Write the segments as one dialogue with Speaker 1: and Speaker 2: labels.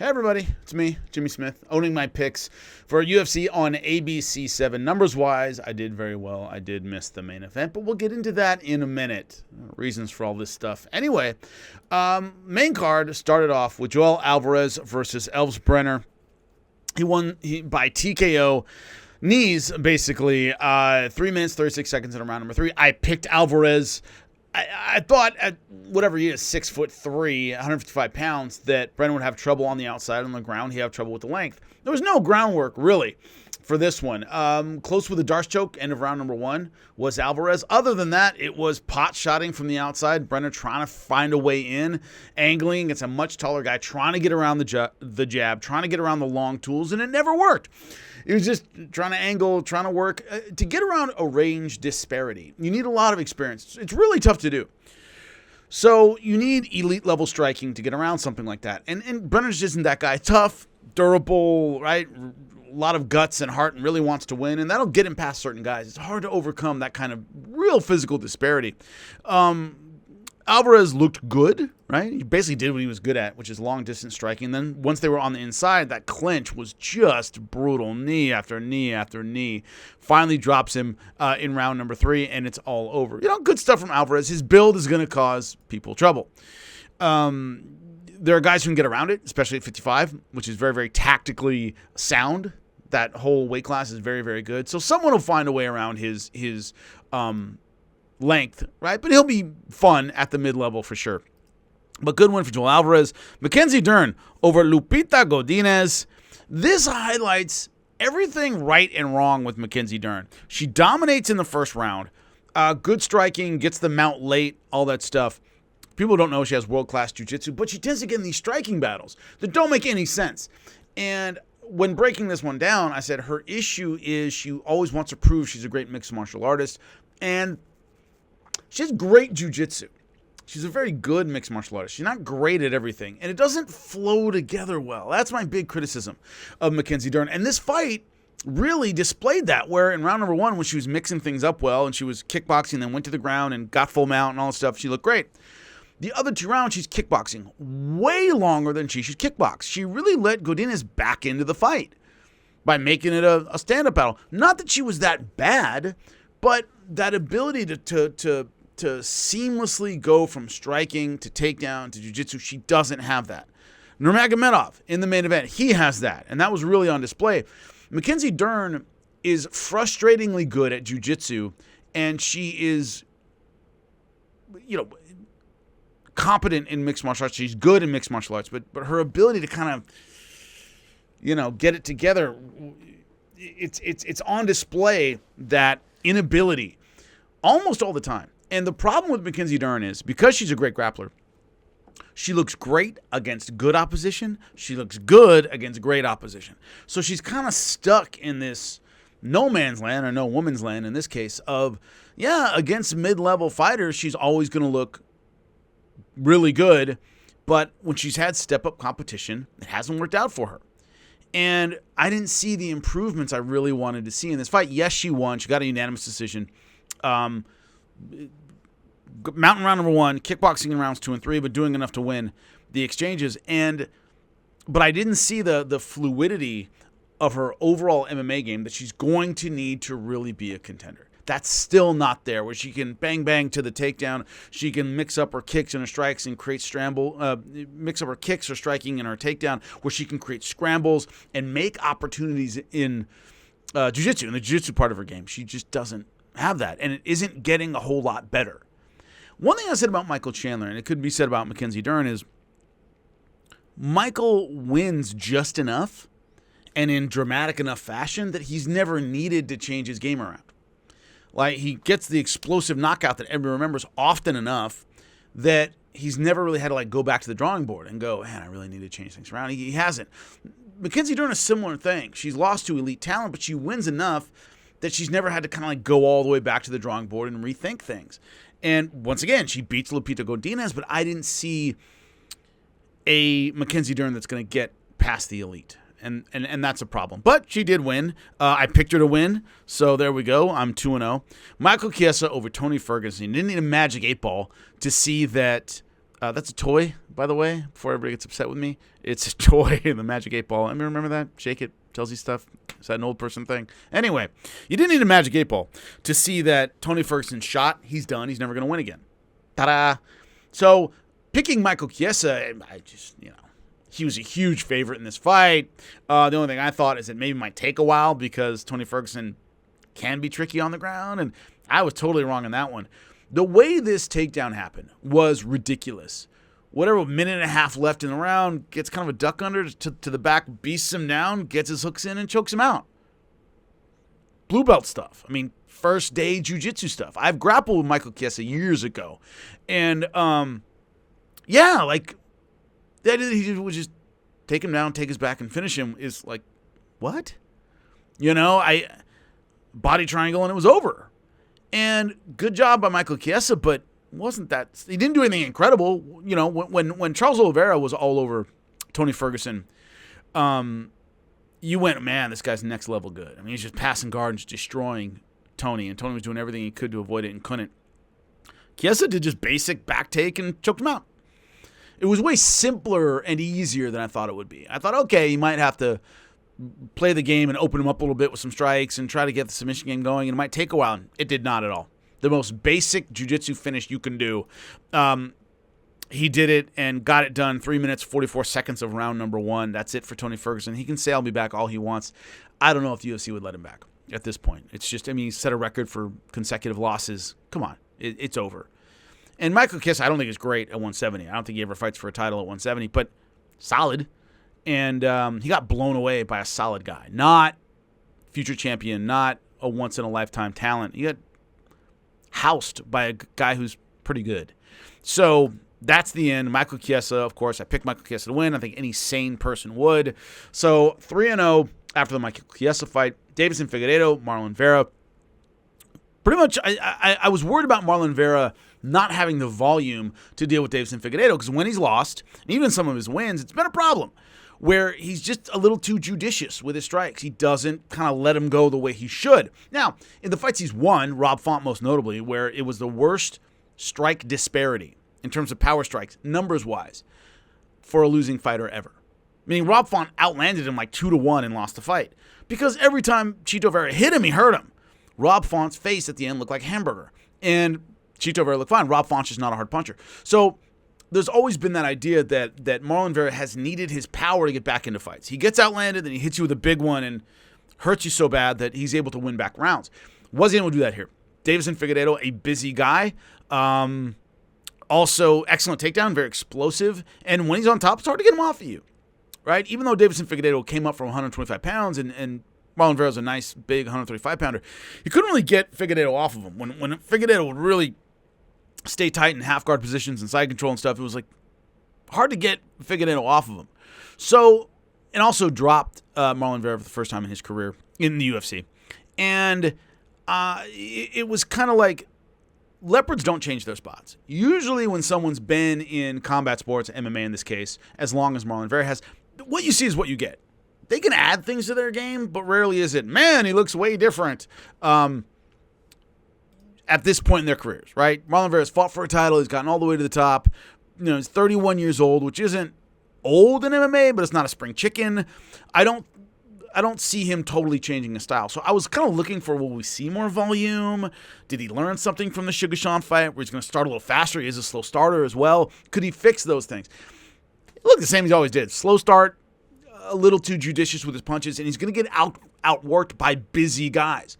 Speaker 1: Hey everybody, it's me, Jimmy Smith, owning my picks for UFC on ABC7. Numbers-wise, I did very well. I did miss the main event, but we'll get into that in a minute. Reasons for all this stuff. Anyway, main card started off with Joel Alvarez versus Elves Brener. He won by TKO. Knees, basically. 3 minutes, 36 seconds in round number 3. I picked Alvarez. I thought at whatever he is, 6'3", 155 pounds, that Brener would have trouble on the outside. On the ground, he'd have trouble with the length. There was no groundwork, really, for this one. Close with a Darce choke, end of round number 1, was Alvarez. Other than that, it was pot-shotting from the outside. Brener trying to find a way in, angling. It's a much taller guy trying to get around the jab, trying to get around the long tools, and it never worked. It was just trying to angle, trying to work. To get around a range disparity, you need a lot of experience. It's really tough to do. So you need elite level striking to get around something like that. And Brenner's just isn't that guy. Tough, durable, right? A lot of guts and heart and really wants to win. And that'll get him past certain guys. It's hard to overcome that kind of real physical disparity. Alvarez looked good, right? He basically did what he was good at, which is long-distance striking. Then once they were on the inside, that clinch was just brutal. Knee after knee after knee. Finally drops him in round number 3, and it's all over. Good stuff from Alvarez. His build is going to cause people trouble. There are guys who can get around it, especially at 55, which is very, very tactically sound. That whole weight class is very, very good. So someone will find a way around his length, right? But he'll be fun at the mid-level for sure. But good win for Joel Alvarez. Mackenzie Dern over Lupita Godinez. This highlights everything right and wrong with Mackenzie Dern. She dominates in the first round. Good striking, gets the mount late, all that stuff. People don't know she has world-class jiu-jitsu, but she tends to get in these striking battles that don't make any sense. And when breaking this one down, I said her issue is she always wants to prove she's a great mixed martial artist. And she has great jiu-jitsu. She's a very good mixed martial artist. She's not great at everything, and it doesn't flow together well. That's my big criticism of Mackenzie Dern. And this fight really displayed that, where in round number 1, when she was mixing things up well, and she was kickboxing, then went to the ground and got full mount and all that stuff, she looked great. The other 2 rounds, she's kickboxing way longer than she should kickbox. She really let Godinez back into the fight by making it a stand-up battle. Not that she was that bad, but that ability to seamlessly go from striking to takedown to jiu-jitsu, she doesn't have that. Nurmagomedov in the main event, he has that, and that was really on display. Mackenzie Dern is frustratingly good at jiu-jitsu, and she is, competent in mixed martial arts. She's good in mixed martial arts, but her ability to kind of, get it together, it's on display, that inability almost all the time. And the problem with Mackenzie Dern is, because she's a great grappler, she looks great against good opposition. She looks good against great opposition. So she's kind of stuck in this no man's land, or no woman's land in this case, of, against mid-level fighters, she's always going to look really good. But when she's had step-up competition, it hasn't worked out for her. And I didn't see the improvements I really wanted to see in this fight. Yes, she won. She got a unanimous decision. Mountain round number 1, kickboxing in rounds 2 and 3, but doing enough to win the exchanges. But I didn't see the fluidity of her overall MMA game that she's going to need to really be a contender. That's still not there, where she can bang to the takedown. She can mix up her kicks and her strikes and create mix up her kicks or striking and her takedown, where she can create scrambles and make opportunities in jiu-jitsu, in the jiu-jitsu part of her game. She just doesn't have that, and it isn't getting a whole lot better. One thing I said about Michael Chandler, and it could be said about Mackenzie Dern, is Michael wins just enough and in dramatic enough fashion that he's never needed to change his game around. Like, he gets the explosive knockout that everybody remembers often enough that he's never really had to go back to the drawing board and go, man, I really need to change things around. He hasn't. Mackenzie Dern is a similar thing. She's lost to elite talent, but she wins enough that she's never had to kind of go all the way back to the drawing board and rethink things. And once again, she beats Lupita Godinez, but I didn't see a Mackenzie Dern that's going to get past the elite. And that's a problem. But she did win. I picked her to win, so there we go. I'm 2-0. Michael Kessa over Tony Ferguson. You didn't need a magic 8 ball to see that That's a toy, by the way, before everybody gets upset with me. It's a toy in the Magic 8 Ball. I mean, remember that? Shake it, tells you stuff. Is that an old person thing? Anyway, you didn't need a Magic 8 Ball to see that Tony Ferguson shot. He's done. He's never going to win again. Ta-da! So, picking Michael Kessa, he was a huge favorite in this fight. The only thing I thought is it maybe might take a while because Tony Ferguson can be tricky on the ground, and I was totally wrong on that one. The way this takedown happened was ridiculous. Whatever minute and a half left in the round, gets kind of a duck under to the back, beasts him down, gets his hooks in, and chokes him out. Blue belt stuff. I mean, first day jiu-jitsu stuff. I've grappled with Michael Kessa years ago. And, he would just take him down, take his back, and finish him is like, what? Body triangle, and it was over. And good job by Michael Kessa, but he didn't do anything incredible. When Charles Oliveira was all over Tony Ferguson, you went, man, this guy's next level good. I mean, he's just passing guard and just destroying Tony, and Tony was doing everything he could to avoid it and couldn't. Kessa did just basic back take and choked him out. It was way simpler and easier than I thought it would be. I thought, okay, you might have to play the game and open him up a little bit with some strikes and try to get the submission game going, and it might take a while. It did not at all. The most basic jiu-jitsu finish you can do. He did it and got it done 3 minutes, 44 seconds of round number 1. That's it for Tony Ferguson. He can say I'll be back all he wants. I don't know if the UFC would let him back at this point. It's just, he set a record for consecutive losses. Come on, it's over. And Michael Kessa, I don't think is great at 170. I don't think he ever fights for a title at 170, but solid. And he got blown away by a solid guy. Not future champion, not a once-in-a-lifetime talent. He got housed by a guy who's pretty good. So that's the end. Michael Kessa, of course, I picked Michael Kessa to win. I think any sane person would. So 3-0 after the Michael Kessa fight. Deiveson Figueiredo, Marlon Vera. Pretty much, I was worried about Marlon Vera not having the volume to deal with Deiveson Figueiredo, because when he's lost, and even some of his wins, it's been a problem where he's just a little too judicious with his strikes. He doesn't kind of let him go the way he should. Now, in the fights he's won, Rob Font most notably, where it was the worst strike disparity in terms of power strikes, numbers-wise, for a losing fighter ever. Meaning Rob Font outlanded him like 2-1 and lost the fight. Because every time Chito Vera hit him, he hurt him. Rob Font's face at the end looked like a hamburger. And Chito Vera looked fine. Rob Font's just not a hard puncher. So there's always been that idea that Marlon Vera has needed his power to get back into fights. He gets outlanded, then he hits you with a big one and hurts you so bad that he's able to win back rounds. Wasn't able to do that here. Deiveson Figueiredo, a busy guy. Also, excellent takedown, very explosive. And when he's on top, it's hard to get him off of you, right? Even though Deiveson Figueiredo came up from 125 pounds and Marlon Vera's a nice, big 135-pounder, he couldn't really get Figueiredo off of him. When Figueiredo would really stay tight in half-guard positions and side control and stuff, it was like hard to get Figueiredo off of him. So, and also dropped Marlon Vera for the first time in his career in the UFC. And it was kind of like leopards don't change their spots. Usually when someone's been in combat sports, MMA in this case, as long as Marlon Vera has, what you see is what you get. They can add things to their game, but rarely is it, man, he looks way different at this point in their careers, right? Marlon Vera's fought for a title. He's gotten all the way to the top. He's 31 years old, which isn't old in MMA, but it's not a spring chicken. I don't see him totally changing his style. So I was kind of looking for, will we see more volume? Did he learn something from the Sugar Sean fight where he's going to start a little faster? He is a slow starter as well. Could he fix those things? It looked the same as he always did. Slow start, a little too judicious with his punches, and he's going to get outworked by busy guys.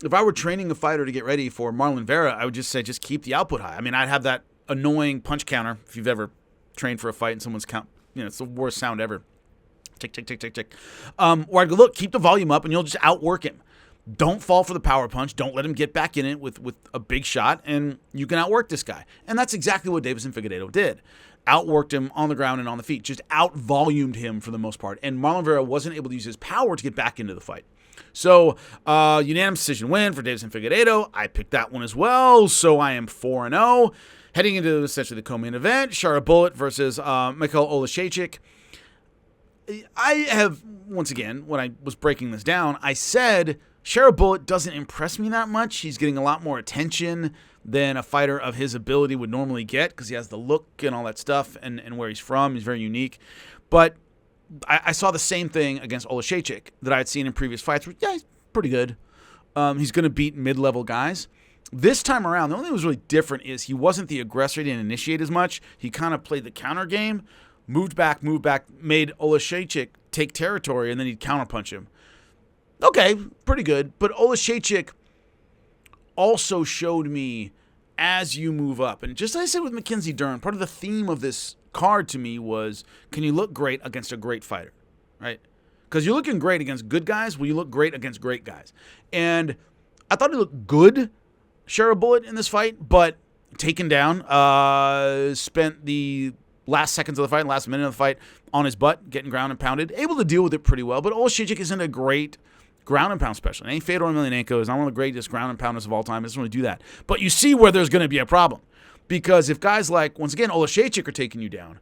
Speaker 1: If I were training a fighter to get ready for Marlon Vera, I would just say just keep the output high. I mean, I'd have that annoying punch counter if you've ever trained for a fight and someone's count. It's the worst sound ever. Tick, tick, tick, tick, tick. Or I'd go, look, keep the volume up and you'll just outwork him. Don't fall for the power punch. Don't let him get back in it with a big shot, and you can outwork this guy. And that's exactly what Deiveson Figueiredo did. Outworked him on the ground and on the feet. Just out-volumed him for the most part. And Marlon Vera wasn't able to use his power to get back into the fight. So, unanimous decision win for Deiveson Figueiredo. I picked that one as well. So I am 4-0. Heading into essentially the co-main event, Sharaputdinov versus Mikhail Oleksiejczuk. I have, once again, when I was breaking this down, I said Sharaputdinov doesn't impress me that much. He's getting a lot more attention than a fighter of his ability would normally get because he has the look and all that stuff and where he's from. He's very unique. But I saw the same thing against Oleksiejczuk that I had seen in previous fights. Yeah, he's pretty good. He's going to beat mid-level guys. This time around, the only thing that was really different is he wasn't the aggressor. He didn't initiate as much. He kind of played the counter game, moved back, made Oleksiejczuk take territory, and then he'd counterpunch him. Okay, pretty good. But Oleksiejczuk also showed me as you move up. And just as I said with Mackenzie Dern, part of the theme of this card to me was, can you look great against a great fighter, right? Because you're looking great against good guys, well, you look great against great guys. And I thought he looked good, Sharaputdinov, in this fight, but taken down, spent the last seconds of the fight, last minute of the fight on his butt, getting ground and pounded, able to deal with it pretty well. But Oleksiejczuk isn't a great ground and pound specialist. Ain't Fedor Emelianenko is not one of the greatest ground and pounders of all time. He doesn't really do that. But you see where there's going to be a problem. Because if guys like, once again, Oleksiejczuk are taking you down,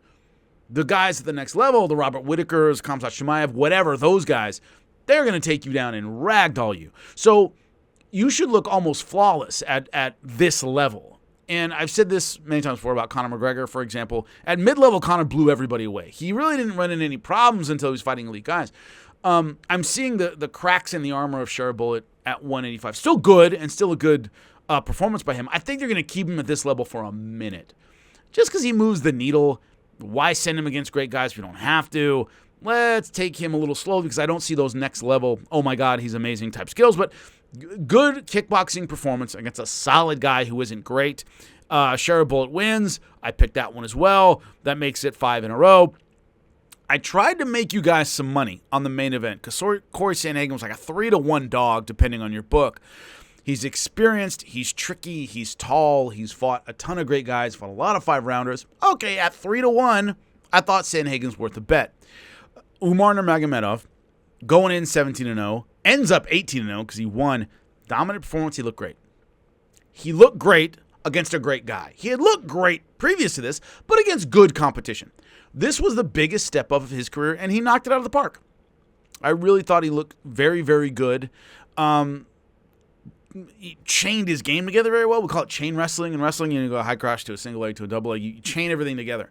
Speaker 1: the guys at the next level, the Robert Whitakers, Khamzat Chimaev, whatever, those guys, they're going to take you down and ragdoll you. So you should look almost flawless at this level. And I've said this many times before about Conor McGregor, for example. At mid-level, Conor blew everybody away. He really didn't run into any problems until he was fighting elite guys. I'm seeing the cracks in the armor of Sharaputdinov at 185. Still good and still a good performance by him. I think they're going to keep him at this level for a minute. Just because he moves the needle, why send him against great guys if you don't have to? Let's take him a little slow because I don't see those next level, oh my God, he's amazing type skills. But good kickboxing performance against a solid guy who isn't great. Sharaputdinov wins. I picked that one as well. That makes it 5 in a row. I tried to make you guys some money on the main event because Cory Sandhagen was like a 3-1 dog, depending on your book. He's experienced, he's tricky, he's tall, he's fought a ton of great guys, fought a lot of 5-rounders. Okay, at 3-1, I thought Sandhagen's worth a bet. Umar Nurmagomedov, going in 17-0, ends up 18-0 because he won. Dominant performance, he looked great. He looked great against a great guy. He had looked great previous to this, but against good competition. This was the biggest step up of his career, and he knocked it out of the park. I really thought he looked very, very good. He chained his game together very well. We call it chain wrestling. In wrestling, you go a high cross to a single leg to a double leg. You chain everything together.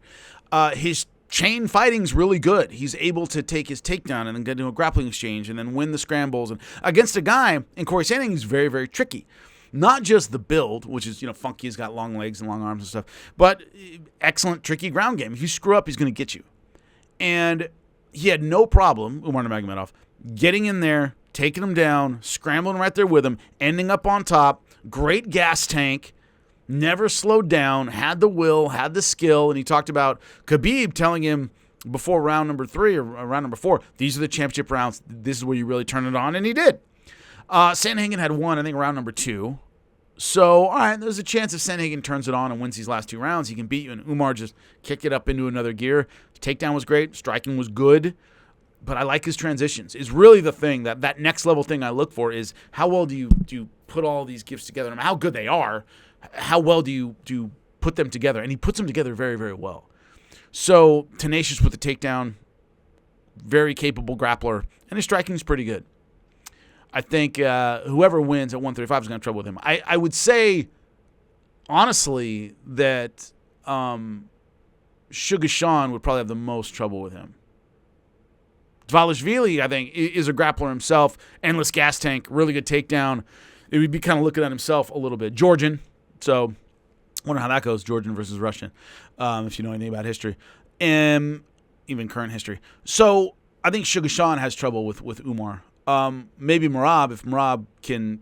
Speaker 1: His chain fighting's really good. He's able to take his takedown and then get into a grappling exchange and then win the scrambles. And against a guy, in Cory Sandhagen, he's very, very tricky. Not just the build, which is, funky, he's got long legs and long arms and stuff, but excellent, tricky ground game. If you screw up, he's going to get you. And he had no problem, Umar Nurmagomedov, getting in there, taking him down, scrambling right there with him, ending up on top, great gas tank, never slowed down, had the will, had the skill, and he talked about Khabib telling him before round number 3 or round number 4, these are the championship rounds, this is where you really turn it on, and he did. Sandhagen had won, I think, round number 2. So, all right, there's a chance if Sandhagen turns it on and wins these last 2 rounds, he can beat you, and Umar just kicked it up into another gear. Takedown was great, striking was good, but I like his transitions. Is really the thing, that next level thing I look for is how well do you put all these gifts together? I mean, how good they are, how well do you put them together? And he puts them together very, very well. So, tenacious with the takedown, very capable grappler, and his striking is pretty good. I think whoever wins at 135 is going to have trouble with him. I would say, honestly, that Sugar Sean would probably have the most trouble with him. Dvalishvili, I think, is a grappler himself. Endless gas tank, really good takedown. It would be kind of looking at himself a little bit. Georgian, so I wonder how that goes, Georgian versus Russian, if you know anything about history, and even current history. So I think Sugar Sean has trouble with Umar. Maybe Merab, if Merab can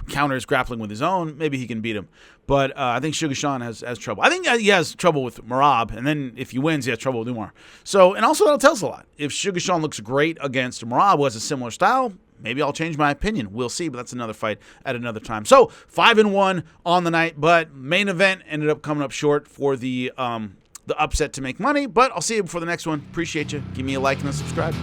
Speaker 1: counter his grappling with his own, maybe he can beat him. But I think Sugar Sean has trouble. I think he has trouble with Merab, and then if he wins, he has trouble with Umar. So, and also that'll tell us a lot. If Sugar Sean looks great against Merab, who has a similar style, maybe I'll change my opinion. We'll see, but that's another fight at another time. So, 5-1 on the night, but main event ended up coming up short for the upset to make money. But I'll see you before the next one. Appreciate you. Give me a like and a subscribe.